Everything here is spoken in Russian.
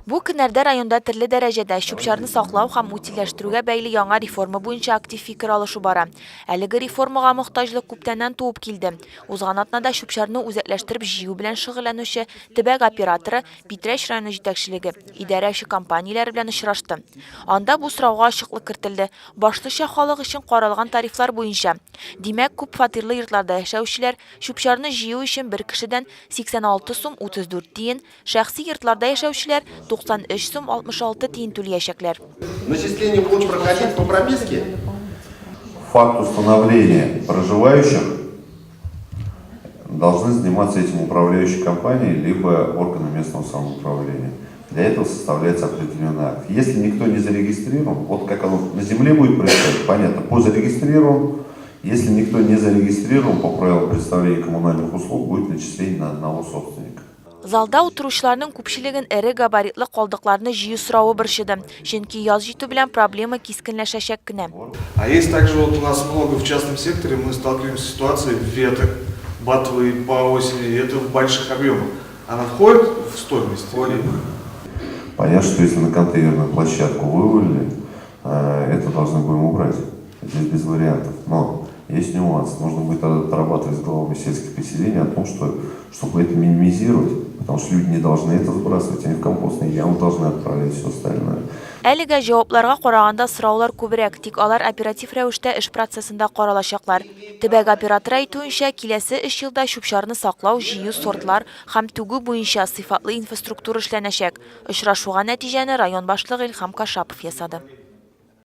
Бу көннәрдә районда төрле дәрәҗәдә чүп-чарны саклау һәм утилләштерүгә бәйле яңа реформа буенча актив фикер алышу бара. Әлеге реформага мохтаҗлык күптәннән туып килде. Узган атнада чүп-чарны үзәкләштереп җыю белән шөгыльләнүче төбәк операторы Питрәч районы җитәкчелеге идарәче компанияләр белән очрашты. Анда бу сорауга ачыклык кертелде. Башлыча халык өчен каралган тарифлар буенча. Димәк, күп фатирлы йортларда яшәүчеләр чүп-чарны җыю өчен бер кешедән 86 сум 34 тиен, шәхси йортларда яшәүчеләр 93 сум 66 тиен түләячәкләр. Начисления будут проходить по прописке? Факт установления проживающих должны заниматься этим управляющие компании либо органы местного самоуправления. Для этого составляется определенный акт. Если никто не зарегистрирован, вот как оно на земле будет происходить, понятно, по зарегистрирован. Если никто не зарегистрирован, по правилам представления коммунальных услуг будет начисление на одного собственника. Залда утыручыларның күпчелеген эре габаритлы калдыкларны җыю сорауы борчыды. Чөнки яз җитү белән проблема кискенләшәчәк кенә. А есть также вот у нас много в частном секторе, мы сталкиваемся с ситуацией веток, ботвы по осени, и это в больших объемах. Она входит в стоимость? Входит. Понятно, что если на контейнерную площадку вывалили, это должны будем убрать. Здесь без вариантов. Но есть нюанс. Нужно будет отрабатывать с главами сельских поселений о том, чтобы это минимизировать, потому что люди не должны это сбрасывать, они в компостные ямы должны отправлять все остальное. Әлегә җавапларга караганда сораулар күбрәк, тик алар оператив рәвештә эш процессында каралачаклар. Төбәк операторы әйтүенчә, киләсе 3 елда чүп-чарны саклау, җыю, сортлар һәм түгү буенча сыйфатлы инфраструктура эшләнәчәк. Очрашуга нәтиҗәне район башлыгы Илһам Кашапов ясады.